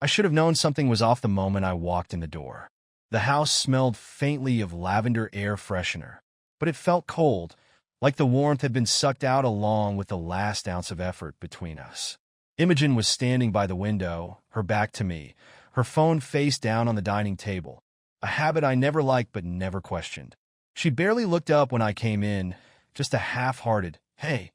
I should have known something was off the moment I walked in the door. The house smelled faintly of lavender air freshener, but it felt cold, like the warmth had been sucked out along with the last ounce of effort between us. Imogen was standing by the window, her back to me, her phone face down on the dining table, a habit I never liked but never questioned. She barely looked up when I came in, just a half-hearted, "Hey,"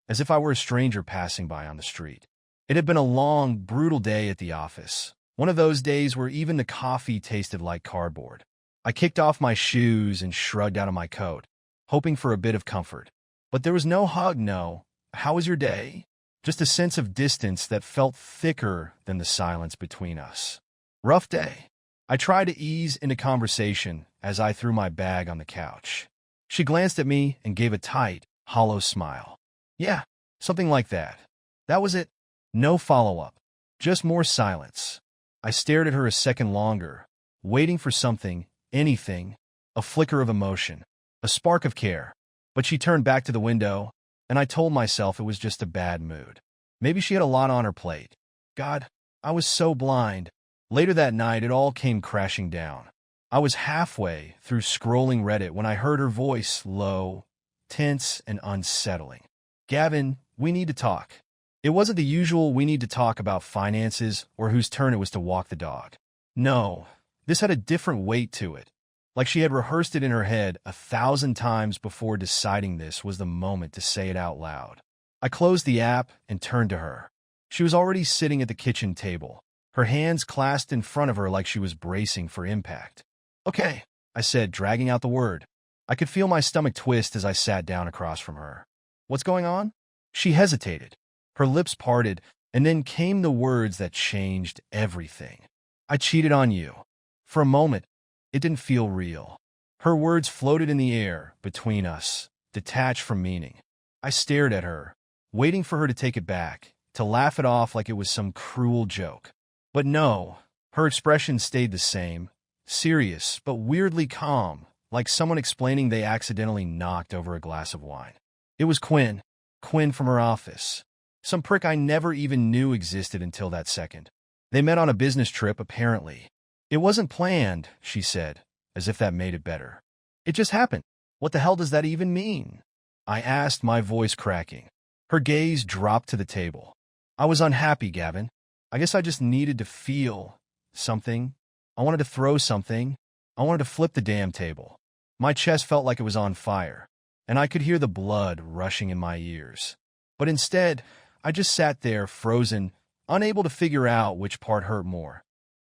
as if I were a stranger passing by on the street. It had been a long, brutal day at the office, one of those days where even the coffee tasted like cardboard. I kicked off my shoes and shrugged out of my coat, hoping for a bit of comfort. But there was no hug, no "How was your day?" Just a sense of distance that felt thicker than the silence between us. "Rough day." I tried to ease into conversation as I threw my bag on the couch. She glanced at me and gave a tight, hollow smile. "Yeah, something like that." That was it. No follow-up. Just more silence. I stared at her a second longer, waiting for something, anything, a flicker of emotion, a spark of care. But she turned back to the window, and I told myself it was just a bad mood. Maybe she had a lot on her plate. God, I was so blind. Later that night, it all came crashing down. I was halfway through scrolling Reddit when I heard her voice, low, tense, and unsettling. "Gavin, we need to talk." It wasn't the usual "we need to talk about finances" or whose turn it was to walk the dog. No, this had a different weight to it. Like she had rehearsed it in her head 1,000 times before deciding this was the moment to say it out loud. I closed the app and turned to her. She was already sitting at the kitchen table, her hands clasped in front of her like she was bracing for impact. "Okay," I said, dragging out the word. I could feel my stomach twist as I sat down across from her. "What's going on?" She hesitated. Her lips parted, and then came the words that changed everything. "I cheated on you." For a moment, it didn't feel real. Her words floated in the air between us, detached from meaning. I stared at her, waiting for her to take it back, to laugh it off like it was some cruel joke. But no, her expression stayed the same, serious but weirdly calm, like someone explaining they accidentally knocked over a glass of wine. It was Quinn from her office. Some prick I never even knew existed until that second. They met on a business trip, apparently. "It wasn't planned," she said, as if that made it better. "It just happened." "What the hell does that even mean?" I asked, my voice cracking. Her gaze dropped to the table. "I was unhappy, Gavin. I guess I just needed to feel something. I wanted to throw something. I wanted to flip the damn table." My chest felt like it was on fire, and I could hear the blood rushing in my ears. But instead, I just sat there, frozen, unable to figure out which part hurt more,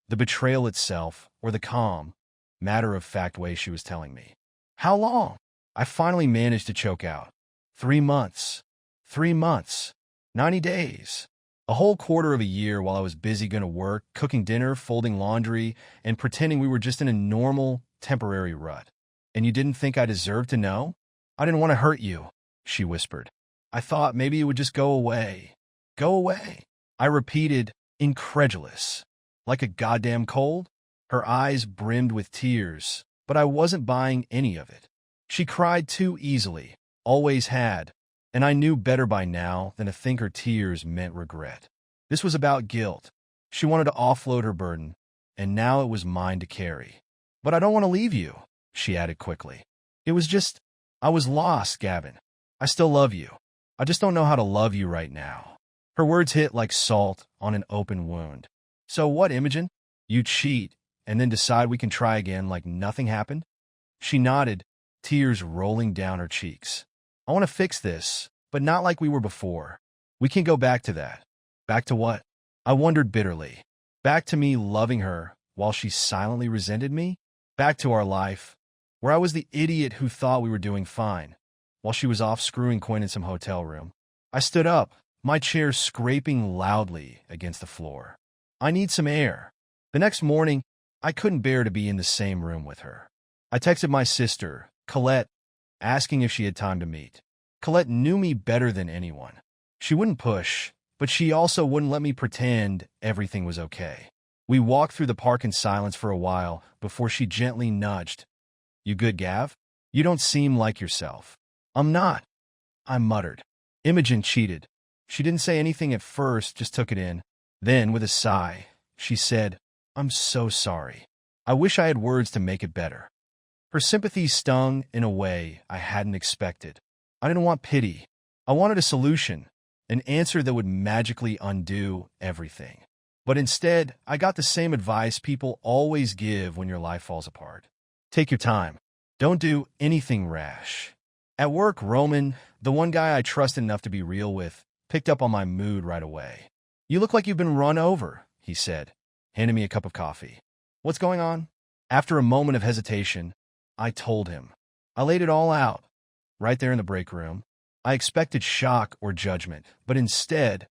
the betrayal itself or the calm, matter-of-fact way she was telling me. "How long?" I finally managed to choke out. 3 months. 3 months. 90 days. A whole quarter of a year while I was busy going to work, cooking dinner, folding laundry, and pretending we were just in a normal, temporary rut. "And you didn't think I deserved to know?" "I didn't want to hurt you," she whispered. "I thought maybe it would just go away." "Go away?" I repeated, incredulous. "Like a goddamn cold?" Her eyes brimmed with tears, but I wasn't buying any of it. She cried too easily, always had, and I knew better by now than to think her tears meant regret. This was about guilt. She wanted to offload her burden, and now it was mine to carry. "But I don't want to leave you," she added quickly. "It was just, I was lost, Gavin. I still love you. I just don't know how to love you right now." Her words hit like salt on an open wound. "So what, Imogen? You cheat, and then decide we can try again like nothing happened?" She nodded, tears rolling down her cheeks. "I want to fix this, but not like we were before. We can't go back to that." "Back to what?" I wondered bitterly. Back to me loving her while she silently resented me? Back to our life, where I was the idiot who thought we were doing fine, while she was off screwing Quinn in some hotel room. I stood up, my chair scraping loudly against the floor. "I need some air." The next morning, I couldn't bear to be in the same room with her. I texted my sister, Colette, asking if she had time to meet. Colette knew me better than anyone. She wouldn't push, but she also wouldn't let me pretend everything was okay. We walked through the park in silence for a while before she gently nudged. "You good, Gav? You don't seem like yourself." "I'm not," I muttered. Imogen cheated. She didn't say anything at first, just took it in. Then, with a sigh, she said, "I'm so sorry. I wish I had words to make it better." Her sympathy stung in a way I hadn't expected. I didn't want pity. I wanted a solution, an answer that would magically undo everything. But instead, I got the same advice people always give when your life falls apart. Take your time. Don't do anything rash. At work, Roman, the one guy I trusted enough to be real with, picked up on my mood right away. "You look like you've been run over," he said, handing me a cup of coffee. "What's going on?" After a moment of hesitation, I told him. I laid it all out, right there in the break room. I expected shock or judgment, but instead,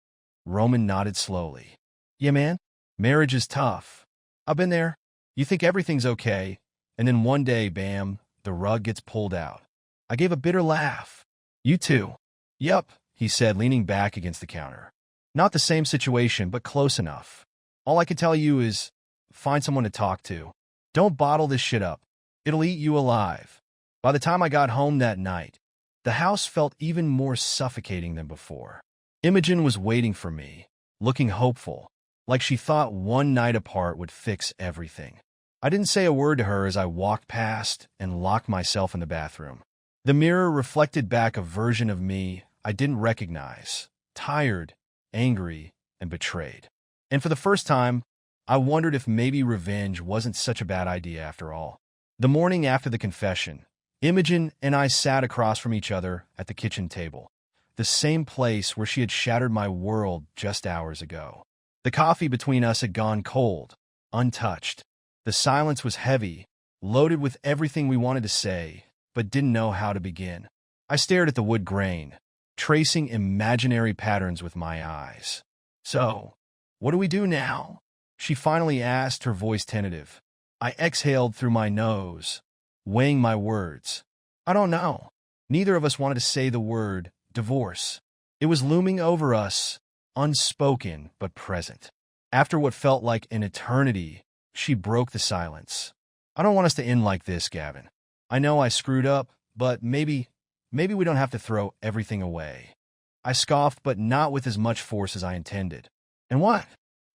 Roman nodded slowly. "Yeah, man, marriage is tough. I've been there. You think everything's okay, and then one day, bam, the rug gets pulled out." I gave a bitter laugh. "You too?" "Yup," he said, leaning back against the counter. "Not the same situation, but close enough. All I can tell you is, find someone to talk to. Don't bottle this shit up. It'll eat you alive." By the time I got home that night, the house felt even more suffocating than before. Imogen was waiting for me, looking hopeful, like she thought one night apart would fix everything. I didn't say a word to her as I walked past and locked myself in the bathroom. The mirror reflected back a version of me I didn't recognize, tired, angry, and betrayed. And for the first time, I wondered if maybe revenge wasn't such a bad idea after all. The morning after the confession, Imogen and I sat across from each other at the kitchen table, the same place where she had shattered my world just hours ago. The coffee between us had gone cold, untouched. The silence was heavy, loaded with everything we wanted to say, but didn't know how to begin. I stared at the wood grain, tracing imaginary patterns with my eyes. "So, what do we do now?" she finally asked, her voice tentative. I exhaled through my nose, weighing my words. I don't know. Neither of us wanted to say the word divorce. It was looming over us, unspoken but present. After what felt like an eternity, she broke the silence. "I don't want us to end like this, Gavin. I know I screwed up, but maybe we don't have to throw everything away." I scoffed, but not with as much force as I intended. "And what?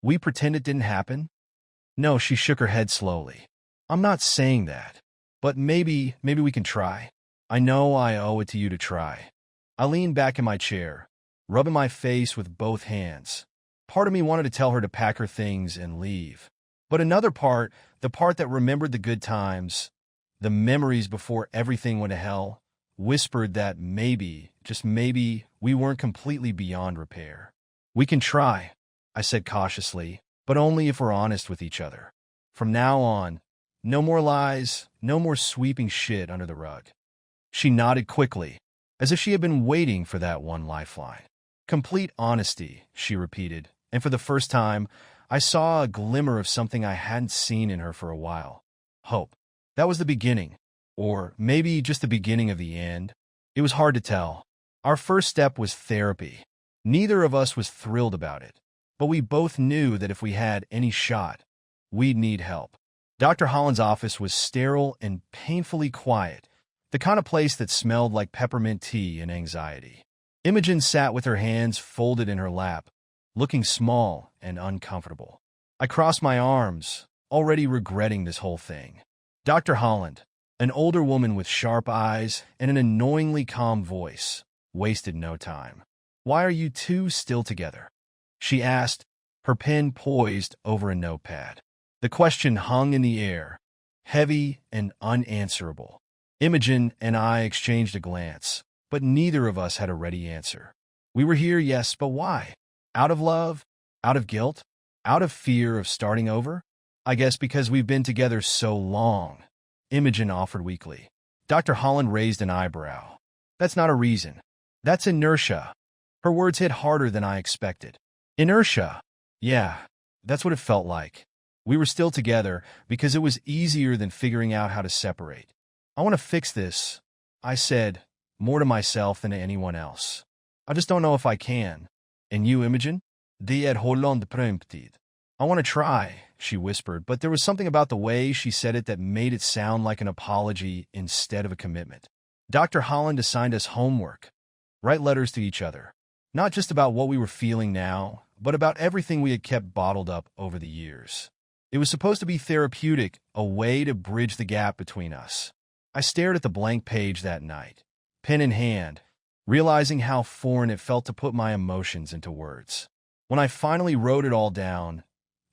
We pretend it didn't happen?" "No," she shook her head slowly. "I'm not saying that. But maybe we can try. I know I owe it to you to try." I leaned back in my chair, rubbing my face with both hands. Part of me wanted to tell her to pack her things and leave. But another part, the part that remembered the good times, the memories before everything went to hell, whispered that maybe, just maybe, we weren't completely beyond repair. "We can try," I said cautiously, "but only if we're honest with each other. From now on, no more lies, no more sweeping shit under the rug." She nodded quickly, as if she had been waiting for that one lifeline. "Complete honesty," she repeated, and for the first time, I saw a glimmer of something I hadn't seen in her for a while. Hope. That was the beginning. Or maybe just the beginning of the end. It was hard to tell. Our first step was therapy. Neither of us was thrilled about it, but we both knew that if we had any shot, we'd need help. Dr. Holland's office was sterile and painfully quiet, the kind of place that smelled like peppermint tea and anxiety. Imogen sat with her hands folded in her lap, looking small and uncomfortable. I crossed my arms, already regretting this whole thing. Dr. Holland, an older woman with sharp eyes and an annoyingly calm voice, wasted no time. "Why are you two still together?" she asked, her pen poised over a notepad. The question hung in the air, heavy and unanswerable. Imogen and I exchanged a glance, but neither of us had a ready answer. We were here, yes, but why? Out of love? Out of guilt? Out of fear of starting over? "I guess because we've been together so long," Imogen offered weakly. Dr. Holland raised an eyebrow. "That's not a reason. That's inertia." Her words hit harder than I expected. Inertia. Yeah, that's what it felt like. We were still together because it was easier than figuring out how to separate. "I want to fix this," I said, more to myself than to anyone else. "I just don't know if I can." "And you, Imogen?" "Det Holland prömtid." "I want to try," she whispered, but there was something about the way she said it that made it sound like an apology instead of a commitment. Dr. Holland assigned us homework. Write letters to each other. Not just about what we were feeling now, but about everything we had kept bottled up over the years. It was supposed to be therapeutic, a way to bridge the gap between us. I stared at the blank page that night, pen in hand, realizing how foreign it felt to put my emotions into words. When I finally wrote it all down,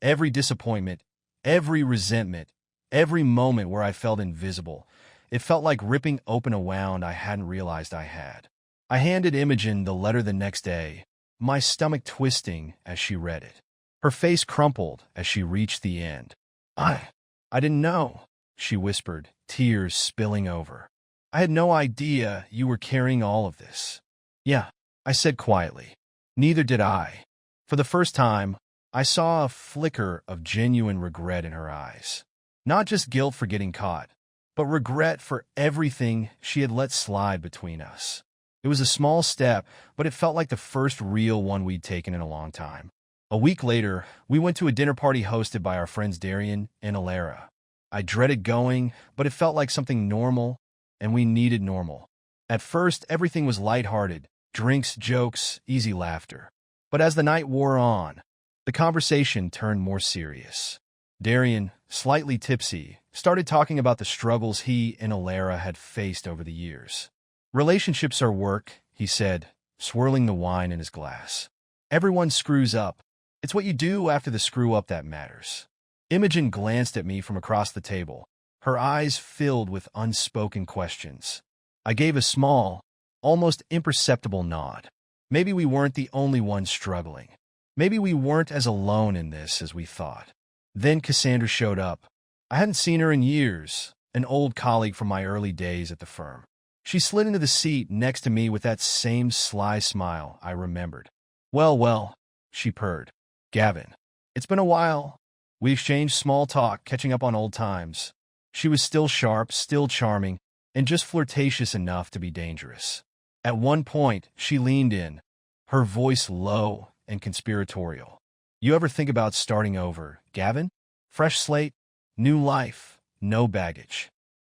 every disappointment, every resentment, every moment where I felt invisible, it felt like ripping open a wound I hadn't realized I had. I handed Imogen the letter the next day, my stomach twisting as she read it. Her face crumpled as she reached the end. I didn't know, she whispered, tears spilling over. I had no idea you were carrying all of this. Yeah, I said quietly. Neither did I. For the first time, I saw a flicker of genuine regret in her eyes. Not just guilt for getting caught, but regret for everything she had let slide between us. It was a small step, but it felt like the first real one we'd taken in a long time. A week later, we went to a dinner party hosted by our friends Darian and Alara. I dreaded going, but it felt like something normal, and we needed normal. At first, everything was lighthearted, drinks, jokes, easy laughter. But as the night wore on, the conversation turned more serious. Darian, slightly tipsy, started talking about the struggles he and Alara had faced over the years. Relationships are work, he said, swirling the wine in his glass. Everyone screws up. It's what you do after the screw-up that matters. Imogen glanced at me from across the table, her eyes filled with unspoken questions. I gave a small, almost imperceptible nod. Maybe we weren't the only ones struggling. Maybe we weren't as alone in this as we thought. Then Cassandra showed up. I hadn't seen her in years, an old colleague from my early days at the firm. She slid into the seat next to me with that same sly smile I remembered. Well, she purred. Gavin, it's been a while. We exchanged small talk, catching up on old times. She was still sharp, still charming, and just flirtatious enough to be dangerous. At one point, she leaned in, her voice low and conspiratorial. You ever think about starting over, Gavin? Fresh slate, new life, no baggage.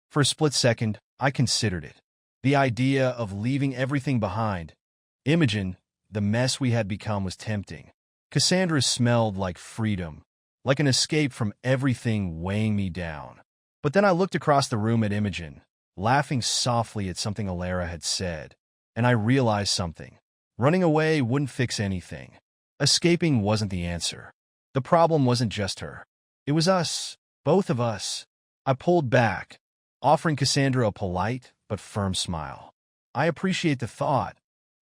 For a split second, I considered it. The idea of leaving everything behind. Imogen, the mess we had become, was tempting. Cassandra smelled like freedom, like an escape from everything weighing me down. But then I looked across the room at Imogen, laughing softly at something Alara had said, and I realized something. Running away wouldn't fix anything. Escaping wasn't the answer. The problem wasn't just her. It was us, both of us. I pulled back, offering Cassandra a polite but firm smile. I appreciate the thought,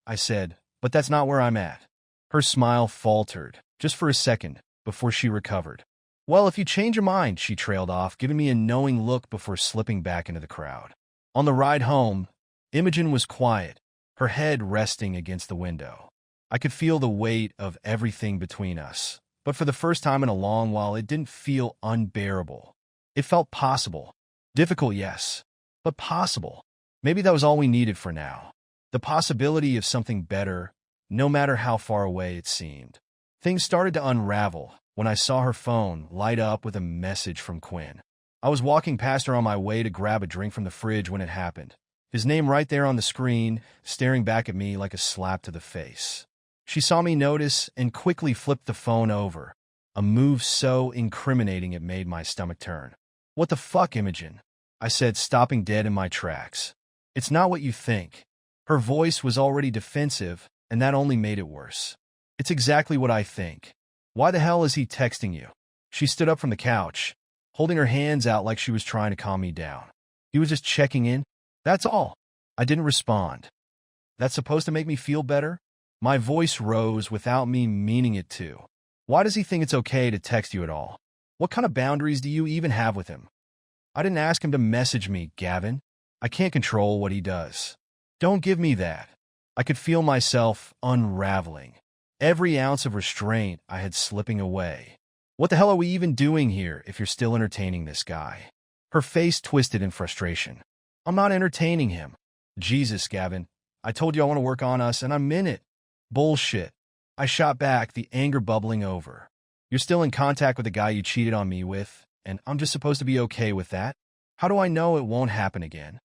I said, but that's not where I'm at. Her smile faltered, just for a second, before she recovered. Well, if you change your mind, she trailed off, giving me a knowing look before slipping back into the crowd. On the ride home, Imogen was quiet, her head resting against the window. I could feel the weight of everything between us, but for the first time in a long while, it didn't feel unbearable. It felt possible. Difficult, yes, but possible. Maybe that was all we needed for now. The possibility of something better, no matter how far away it seemed. Things started to unravel when I saw her phone light up with a message from Quinn. I was walking past her on my way to grab a drink from the fridge when it happened. His name right there on the screen, staring back at me like a slap to the face. She saw me notice and quickly flipped the phone over, a move so incriminating it made my stomach turn. What the fuck, Imogen? I said, stopping dead in my tracks. It's not what you think. Her voice was already defensive, and that only made it worse. It's exactly what I think. Why the hell is he texting you? She stood up from the couch, holding her hands out like she was trying to calm me down. He was just checking in. That's all. I didn't respond. That's supposed to make me feel better? My voice rose without me meaning it to. Why does he think it's okay to text you at all? What kind of boundaries do you even have with him? I didn't ask him to message me, Gavin. I can't control what he does. Don't give me that. I could feel myself unraveling. Every ounce of restraint I had slipping away. What the hell are we even doing here if you're still entertaining this guy? Her face twisted in frustration. I'm not entertaining him. Jesus, Gavin. I told you I want to work on us, and I'm in it. Bullshit. I shot back, the anger bubbling over. You're still in contact with the guy you cheated on me with, and I'm just supposed to be okay with that? How do I know it won't happen again?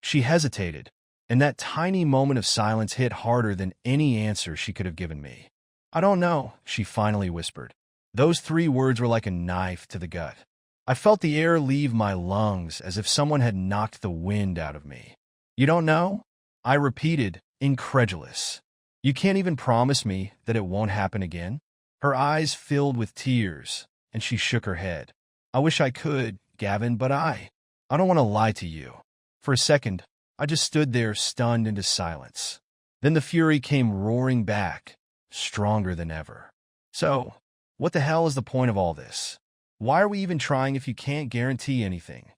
She hesitated, and that tiny moment of silence hit harder than any answer she could have given me. I don't know, she finally whispered. Those 3 words were like a knife to the gut. I felt the air leave my lungs as if someone had knocked the wind out of me. You don't know? I repeated, incredulous. You can't even promise me that it won't happen again? Her eyes filled with tears, and she shook her head. I wish I could, Gavin, but I don't want to lie to you. For a second, I just stood there stunned into silence. Then the fury came roaring back, stronger than ever. So, what the hell is the point of all this? Why are we even trying if you can't guarantee anything?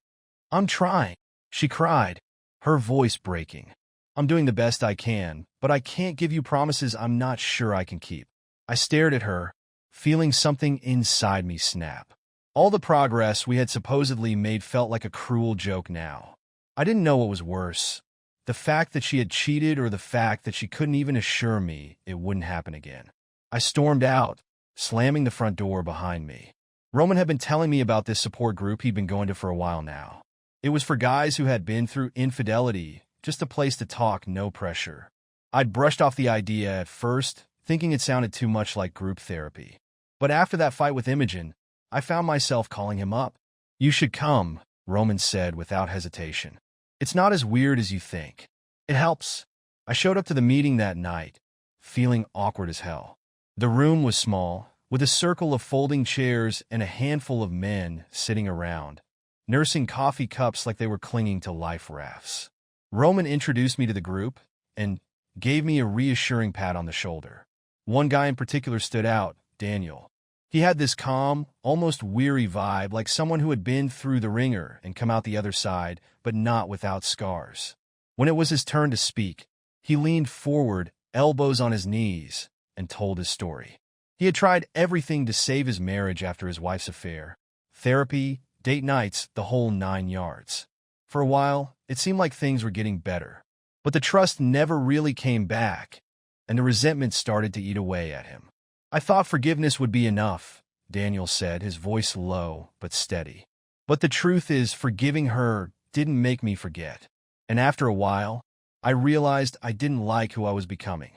I'm trying, she cried, her voice breaking. I'm doing the best I can, but I can't give you promises I'm not sure I can keep. I stared at her, feeling something inside me snap. All the progress we had supposedly made felt like a cruel joke now. I didn't know what was worse, the fact that she had cheated or the fact that she couldn't even assure me it wouldn't happen again. I stormed out, slamming the front door behind me. Roman had been telling me about this support group he'd been going to for a while now. It was for guys who had been through infidelity, just a place to talk, no pressure. I'd brushed off the idea at first, thinking it sounded too much like group therapy. But after that fight with Imogen, I found myself calling him up. You should come, Roman said without hesitation. It's not as weird as you think. It helps. I showed up to the meeting that night, feeling awkward as hell. The room was small, with a circle of folding chairs and a handful of men sitting around, nursing coffee cups like they were clinging to life rafts. Roman introduced me to the group and gave me a reassuring pat on the shoulder. One guy in particular stood out, Daniel. He had this calm, almost weary vibe, like someone who had been through the ringer and come out the other side, but not without scars. When it was his turn to speak, he leaned forward, elbows on his knees, and told his story. He had tried everything to save his marriage after his wife's affair. Therapy, date nights, the whole 9 yards. For a while, it seemed like things were getting better. But the trust never really came back, and the resentment started to eat away at him. I thought forgiveness would be enough, Daniel said, his voice low but steady. But the truth is, forgiving her didn't make me forget. And after a while, I realized I didn't like who I was becoming.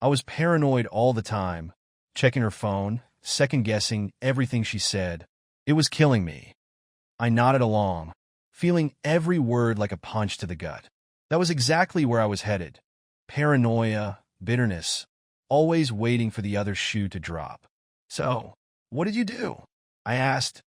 I was paranoid all the time, checking her phone, second-guessing everything she said. It was killing me. I nodded along, feeling every word like a punch to the gut. That was exactly where I was headed. Paranoia, bitterness, always waiting for the other shoe to drop. So, what did you do? I asked,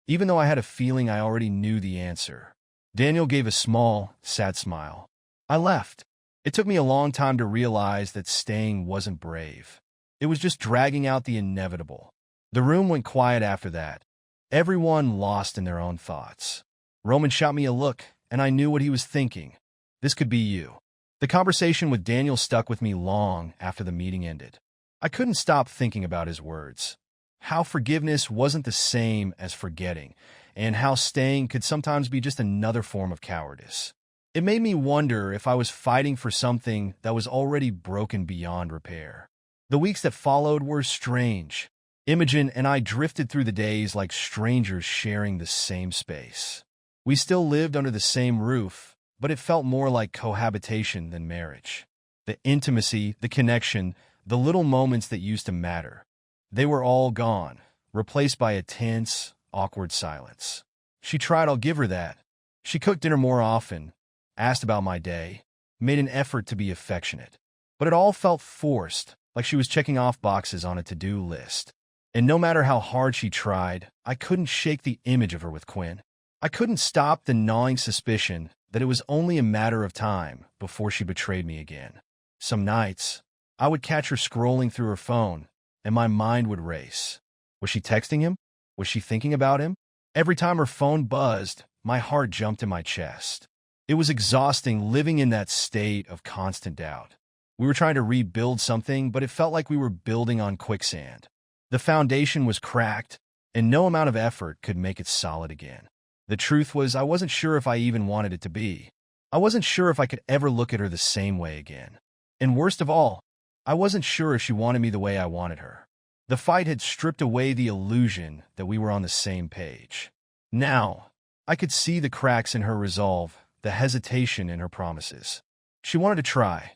even though I had a feeling I already knew the answer. Daniel gave a small, sad smile. I left. It took me a long time to realize that staying wasn't brave. It was just dragging out the inevitable. The room went quiet after that, everyone lost in their own thoughts. Roman shot me a look, and I knew what he was thinking. This could be you. The conversation with Daniel stuck with me long after the meeting ended. I couldn't stop thinking about his words. How forgiveness wasn't the same as forgetting, and how staying could sometimes be just another form of cowardice. It made me wonder if I was fighting for something that was already broken beyond repair. The weeks that followed were strange. Imogen and I drifted through the days like strangers sharing the same space. We still lived under the same roof, but it felt more like cohabitation than marriage. The intimacy, the connection, the little moments that used to matter. They were all gone, replaced by a tense, awkward silence. She tried, I'll give her that. She cooked dinner more often, asked about my day, made an effort to be affectionate. But it all felt forced, like she was checking off boxes on a to-do list. And no matter how hard she tried, I couldn't shake the image of her with Quinn. I couldn't stop the gnawing suspicion that it was only a matter of time before she betrayed me again. Some nights, I would catch her scrolling through her phone, and my mind would race. Was she texting him? Was she thinking about him? Every time her phone buzzed, my heart jumped in my chest. It was exhausting living in that state of constant doubt. We were trying to rebuild something, but it felt like we were building on quicksand. The foundation was cracked, and no amount of effort could make it solid again. The truth was, I wasn't sure if I even wanted it to be. I wasn't sure if I could ever look at her the same way again. And worst of all, I wasn't sure if she wanted me the way I wanted her. The fight had stripped away the illusion that we were on the same page. Now, I could see the cracks in her resolve, the hesitation in her promises. She wanted to try,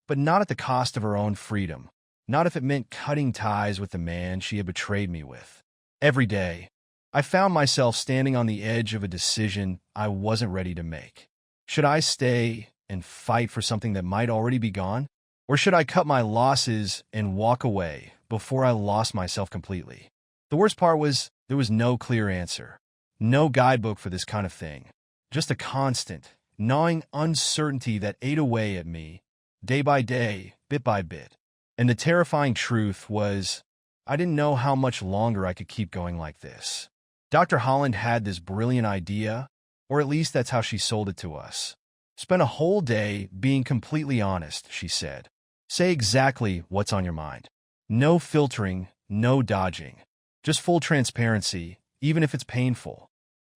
but not at the cost of her own freedom, Not if it meant cutting ties with the man she had betrayed me with. Every day, I found myself standing on the edge of a decision I wasn't ready to make. Should I stay and fight for something that might already be gone? Or should I cut my losses and walk away before I lost myself completely? The worst part was there was no clear answer. No guidebook for this kind of thing. Just a constant, gnawing uncertainty that ate away at me, day by day, bit by bit. And the terrifying truth was, I didn't know how much longer I could keep going like this. Dr. Holland had this brilliant idea, or at least that's how she sold it to us. Spend a whole day being completely honest, she said. Say exactly what's on your mind. No filtering, no dodging. Just full transparency, even if it's painful.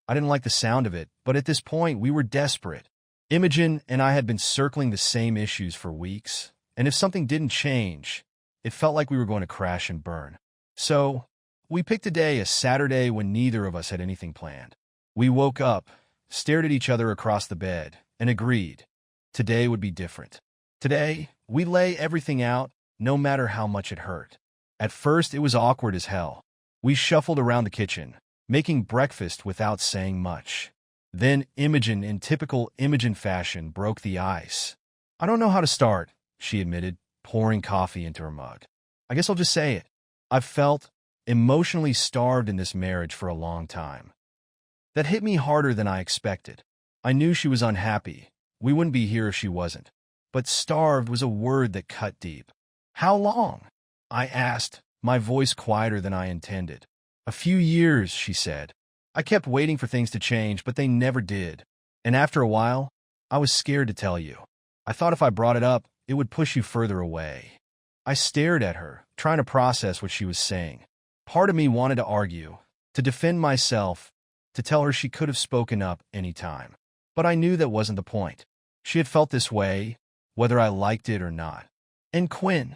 I didn't like the sound of it, but at this point we were desperate. Imogen and I had been circling the same issues for weeks, and if something didn't change, it felt like we were going to crash and burn. So, we picked a Saturday when neither of us had anything planned. We woke up, stared at each other across the bed, and agreed. Today would be different. Today, we lay everything out, no matter how much it hurt. At first, it was awkward as hell. We shuffled around the kitchen, making breakfast without saying much. Then Imogen, in typical Imogen fashion, broke the ice. I don't know how to start, she admitted, pouring coffee into her mug. I guess I'll just say it. I've felt emotionally starved in this marriage for a long time. That hit me harder than I expected. I knew she was unhappy. We wouldn't be here if she wasn't. But starved was a word that cut deep. How long? I asked, my voice quieter than I intended. A few years, she said. I kept waiting for things to change, but they never did. And after a while, I was scared to tell you. I thought if I brought it up, it would push you further away. I stared at her, trying to process what she was saying. Part of me wanted to argue, to defend myself, to tell her she could have spoken up any time. But I knew that wasn't the point. She had felt this way, whether I liked it or not. And Quinn?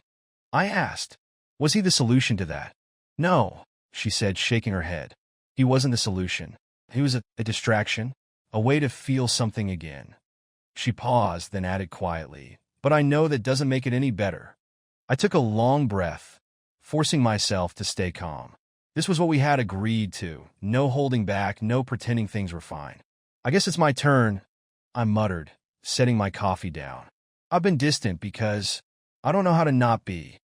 I asked. Was he the solution to that? No, she said, shaking her head. He wasn't the solution. He was a distraction, a way to feel something again. She paused, then added quietly, but I know that doesn't make it any better. I took a long breath, forcing myself to stay calm. This was what we had agreed to. No holding back, no pretending things were fine. I guess it's my turn, I muttered, setting my coffee down. I've been distant because I don't know how to not be.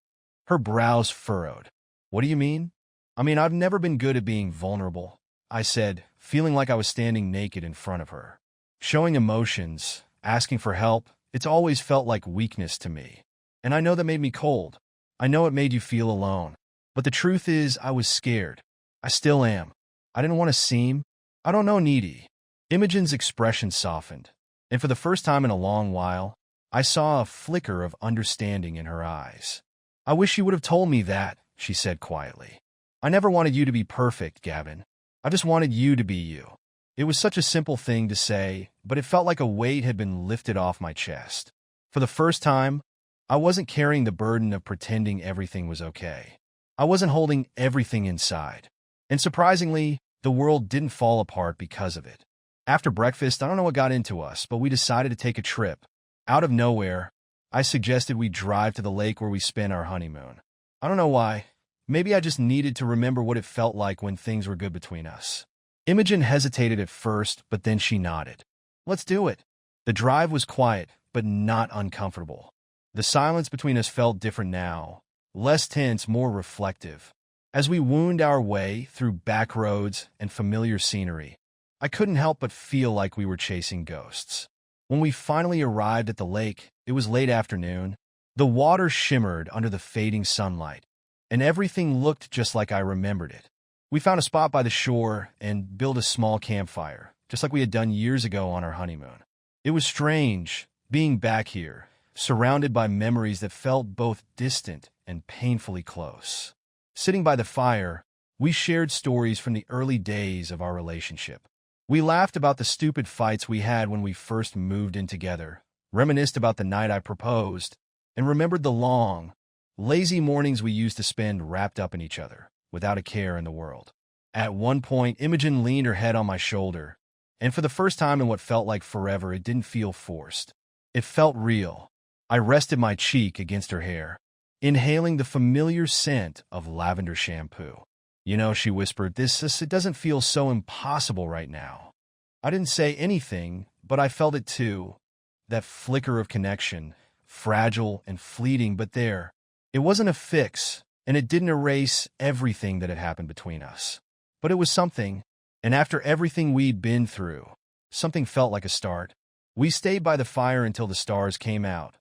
Her brows furrowed. What do you mean? I've never been good at being vulnerable, I said, feeling like I was standing naked in front of her. Showing emotions, asking for help, it's always felt like weakness to me. And I know that made me cold. I know it made you feel alone. But the truth is, I was scared. I still am. I didn't want to seem, I don't know, needy. Imogen's expression softened, and for the first time in a long while, I saw a flicker of understanding in her eyes. I wish you would have told me that, she said quietly. I never wanted you to be perfect, Gavin. I just wanted you to be you. It was such a simple thing to say, but it felt like a weight had been lifted off my chest. For the first time, I wasn't carrying the burden of pretending everything was okay. I wasn't holding everything inside. And surprisingly, the world didn't fall apart because of it. After breakfast, I don't know what got into us, but we decided to take a trip. Out of nowhere, I suggested we drive to the lake where we spent our honeymoon. I don't know why. Maybe I just needed to remember what it felt like when things were good between us. Imogen hesitated at first, but then she nodded. Let's do it. The drive was quiet, but not uncomfortable. The silence between us felt different now, less tense, more reflective. As we wound our way through back roads and familiar scenery, I couldn't help but feel like we were chasing ghosts. When we finally arrived at the lake, it was late afternoon. The water shimmered under the fading sunlight, and everything looked just like I remembered it. We found a spot by the shore and built a small campfire, just like we had done years ago on our honeymoon. It was strange, being back here, surrounded by memories that felt both distant and painfully close. Sitting by the fire, we shared stories from the early days of our relationship. We laughed about the stupid fights we had when we first moved in together, reminisced about the night I proposed, and remembered the long, lazy mornings we used to spend wrapped up in each other, without a care in the world. At one point, Imogen leaned her head on my shoulder, and for the first time in what felt like forever, it didn't feel forced. It felt real. I rested my cheek against her hair. inhaling the familiar scent of lavender shampoo. You know, she whispered, it doesn't feel so impossible right now. I didn't say anything, but I felt it too. That flicker of connection, fragile and fleeting, but there. It wasn't a fix, and it didn't erase everything that had happened between us. But it was something, and after everything we'd been through, something felt like a start. We stayed by the fire until the stars came out,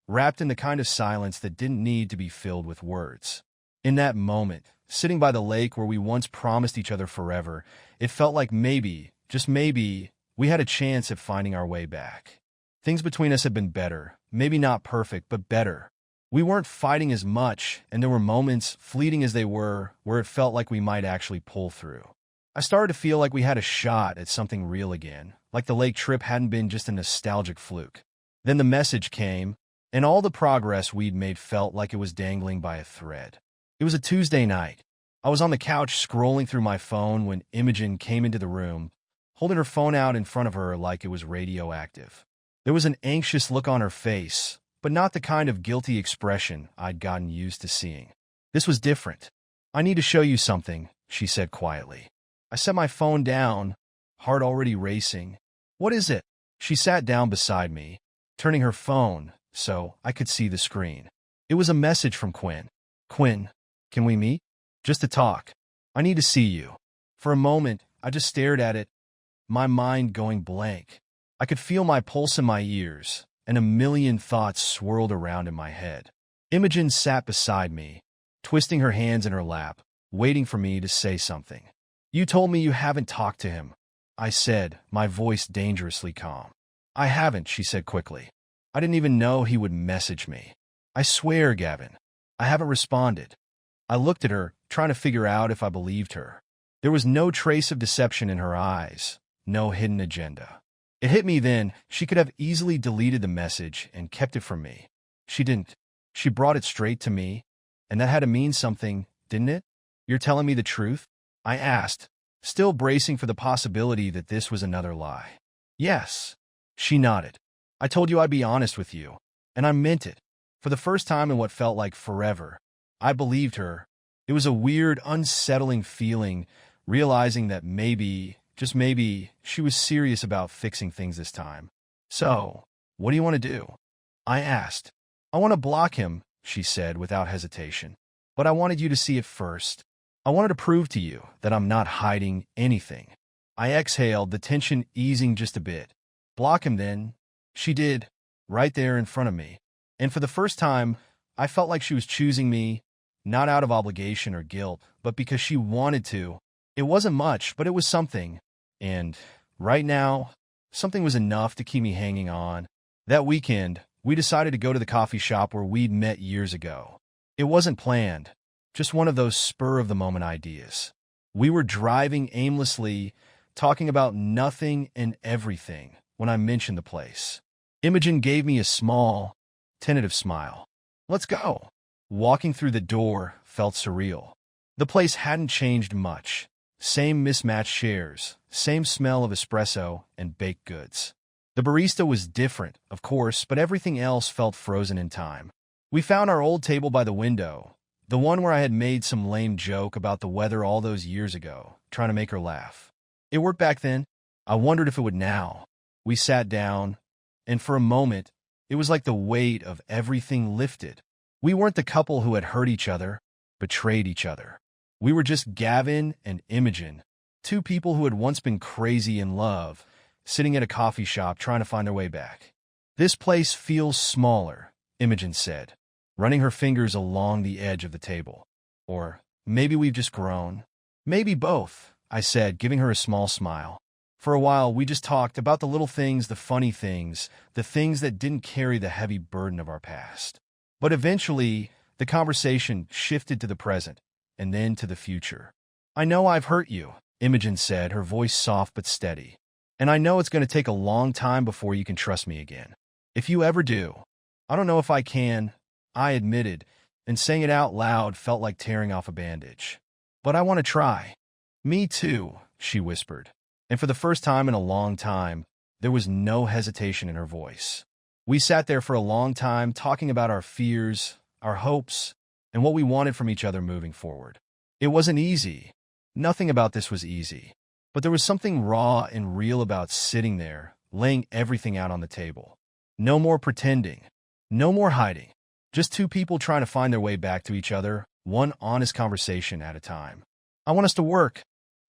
wrapped in the kind of silence that didn't need to be filled with words. In that moment, sitting by the lake where we once promised each other forever, it felt like maybe, just maybe, we had a chance at finding our way back. Things between us had been better, maybe not perfect, but better. We weren't fighting as much, and there were moments, fleeting as they were, where it felt like we might actually pull through. I started to feel like we had a shot at something real again, like the lake trip hadn't been just a nostalgic fluke. Then the message came, and all the progress we'd made felt like it was dangling by a thread. It was a Tuesday night. I was on the couch scrolling through my phone when Imogen came into the room, holding her phone out in front of her like it was radioactive. There was an anxious look on her face, but not the kind of guilty expression I'd gotten used to seeing. This was different. "I need to show you something," she said quietly. I set my phone down, heart already racing. "What is it?" She sat down beside me, turning her phone so I could see the screen. It was a message from Quinn. "Quinn, can we meet? Just to talk. I need to see you." For a moment, I just stared at it, my mind going blank. I could feel my pulse in my ears, and a million thoughts swirled around in my head. Imogen sat beside me, twisting her hands in her lap, waiting for me to say something. "You told me you haven't talked to him," I said, my voice dangerously calm. "I haven't," she said quickly. "I didn't even know he would message me. I swear, Gavin, I haven't responded." I looked at her, trying to figure out if I believed her. There was no trace of deception in her eyes, no hidden agenda. It hit me then, she could have easily deleted the message and kept it from me. She didn't. She brought it straight to me, and that had to mean something, didn't it? "You're telling me the truth?" I asked, still bracing for the possibility that this was another lie. "Yes." She nodded. "I told you I'd be honest with you, and I meant it." For the first time in what felt like forever, I believed her. It was a weird, unsettling feeling, realizing that maybe, just maybe, she was serious about fixing things this time. "So, what do you want to do?" I asked. "I want to block him," she said without hesitation. "But I wanted you to see it first. I wanted to prove to you that I'm not hiding anything." I exhaled, the tension easing just a bit. "Block him then." She did, right there in front of me. And for the first time, I felt like she was choosing me, not out of obligation or guilt, but because she wanted to. It wasn't much, but it was something. And right now, something was enough to keep me hanging on. That weekend, we decided to go to the coffee shop where we'd met years ago. It wasn't planned, just one of those spur-of-the-moment ideas. We were driving aimlessly, talking about nothing and everything when I mentioned the place. Imogen gave me a small, tentative smile. "Let's go." Walking through the door felt surreal. The place hadn't changed much. Same mismatched chairs, same smell of espresso and baked goods. The barista was different, of course, but everything else felt frozen in time. We found our old table by the window, the one where I had made some lame joke about the weather all those years ago, trying to make her laugh. It worked back then. I wondered if it would now. We sat down, and for a moment, it was like the weight of everything lifted. We weren't the couple who had hurt each other, betrayed each other. We were just Gavin and Imogen, two people who had once been crazy in love, sitting at a coffee shop trying to find their way back. "This place feels smaller," Imogen said, running her fingers along the edge of the table. "Or maybe we've just grown." "Maybe both," I said, giving her a small smile. For a while, we just talked about the little things, the funny things, the things that didn't carry the heavy burden of our past. But eventually, the conversation shifted to the present, and then to the future. "I know I've hurt you," Imogen said, her voice soft but steady. "And I know it's going to take a long time before you can trust me again. If you ever do." "I don't know if I can," I admitted, and saying it out loud felt like tearing off a bandage. "But I want to try." "Me too," she whispered. And for the first time in a long time, there was no hesitation in her voice. We sat there for a long time talking about our fears, our hopes, and what we wanted from each other moving forward. It wasn't easy. Nothing about this was easy. But there was something raw and real about sitting there, laying everything out on the table. No more pretending. No more hiding. Just two people trying to find their way back to each other, one honest conversation at a time. I want us to work,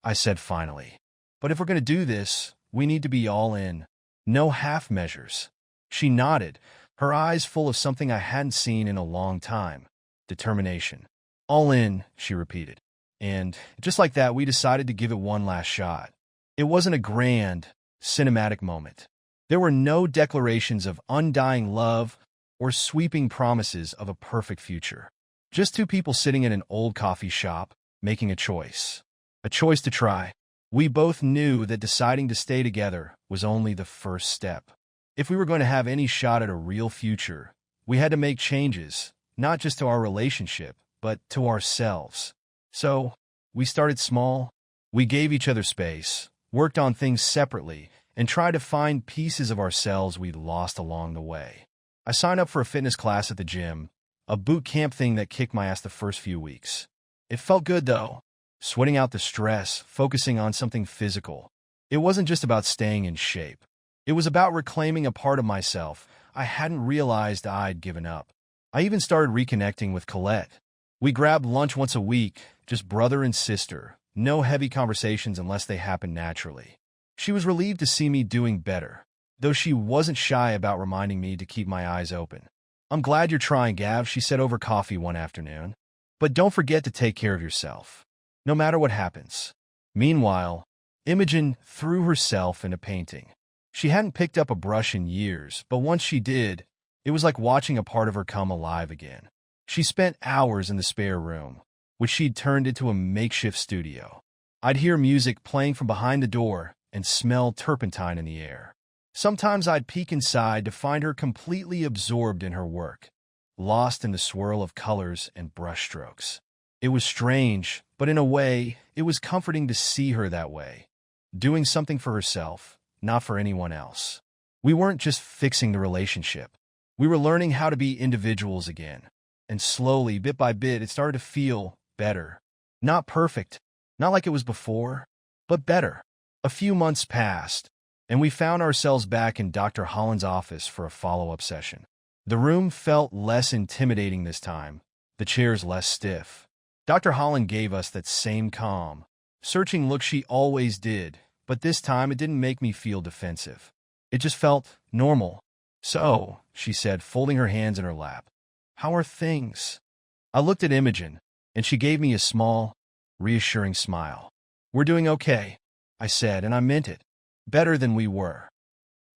I said finally. But if we're going to do this, we need to be all in. No half measures. She nodded, her eyes full of something I hadn't seen in a long time. Determination. All in, she repeated. And just like that, we decided to give it one last shot. It wasn't a grand, cinematic moment. There were no declarations of undying love or sweeping promises of a perfect future. Just two people sitting in an old coffee shop, making a choice. A choice to try. We both knew that deciding to stay together was only the first step. If we were going to have any shot at a real future, we had to make changes, not just to our relationship, but to ourselves. So, we started small. We gave each other space, worked on things separately, and tried to find pieces of ourselves we'd lost along the way. I signed up for a fitness class at the gym, a boot camp thing that kicked my ass the first few weeks. It felt good, though. Sweating out the stress, focusing on something physical. It wasn't just about staying in shape. It was about reclaiming a part of myself I hadn't realized I'd given up. I even started reconnecting with Colette. We grabbed lunch once a week, just brother and sister, no heavy conversations unless they happened naturally. She was relieved to see me doing better, though she wasn't shy about reminding me to keep my eyes open. I'm glad you're trying, Gav, she said over coffee one afternoon. But don't forget to take care of yourself, no matter what happens. Meanwhile, Imogen threw herself into painting. She hadn't picked up a brush in years, but once she did, it was like watching a part of her come alive again. She spent hours in the spare room, which she'd turned into a makeshift studio. I'd hear music playing from behind the door and smell turpentine in the air. Sometimes I'd peek inside to find her completely absorbed in her work, lost in the swirl of colors and brushstrokes. It was strange, but in a way, it was comforting to see her that way, doing something for herself, not for anyone else. We weren't just fixing the relationship. We were learning how to be individuals again. And slowly, bit by bit, it started to feel better. Not perfect, not like it was before, but better. A few months passed, and we found ourselves back in Dr. Holland's office for a follow-up session. The room felt less intimidating this time, the chairs less stiff. Dr. Holland gave us that same calm, searching look she always did, but this time it didn't make me feel defensive. It just felt normal. So, she said, folding her hands in her lap, how are things? I looked at Imogen, and she gave me a small, reassuring smile. We're doing okay, I said, and I meant it. Better than we were.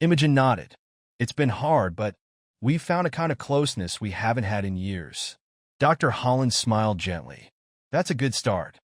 Imogen nodded. It's been hard, but we've found a kind of closeness we haven't had in years. Dr. Holland smiled gently. That's a good start.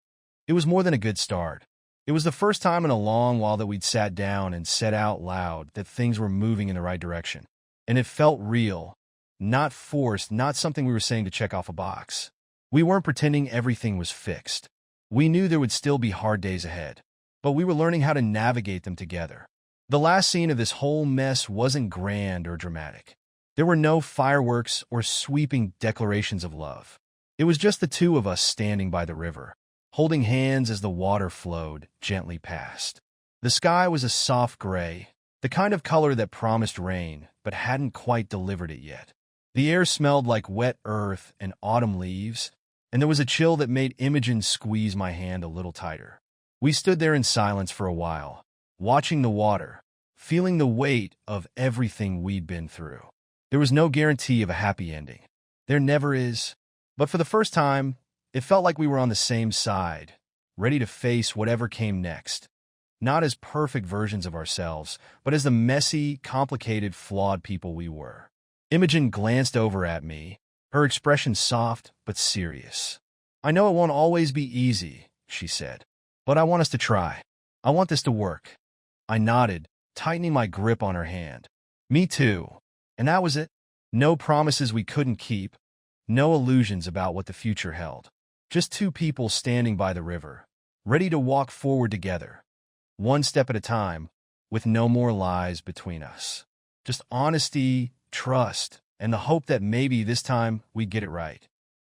It was more than a good start. It was the first time in a long while that we'd sat down and said out loud that things were moving in the right direction. And it felt real, not forced, not something we were saying to check off a box. We weren't pretending everything was fixed. We knew there would still be hard days ahead, but we were learning how to navigate them together. The last scene of this whole mess wasn't grand or dramatic. There were no fireworks or sweeping declarations of love. It was just the two of us standing by the river, holding hands as the water flowed gently past. The sky was a soft gray, the kind of color that promised rain but hadn't quite delivered it yet. The air smelled like wet earth and autumn leaves, and there was a chill that made Imogen squeeze my hand a little tighter. We stood there in silence for a while, watching the water, feeling the weight of everything we'd been through. There was no guarantee of a happy ending. There never is. But for the first time, it felt like we were on the same side, ready to face whatever came next. Not as perfect versions of ourselves, but as the messy, complicated, flawed people we were. Imogen glanced over at me, her expression soft but serious. I know it won't always be easy, she said, but I want us to try. I want this to work. I nodded, tightening my grip on her hand. Me too. And that was it. No promises we couldn't keep, no illusions about what the future held. Just two people standing by the river, ready to walk forward together, one step at a time, with no more lies between us. Just honesty, trust, and the hope that maybe this time we'd get it right.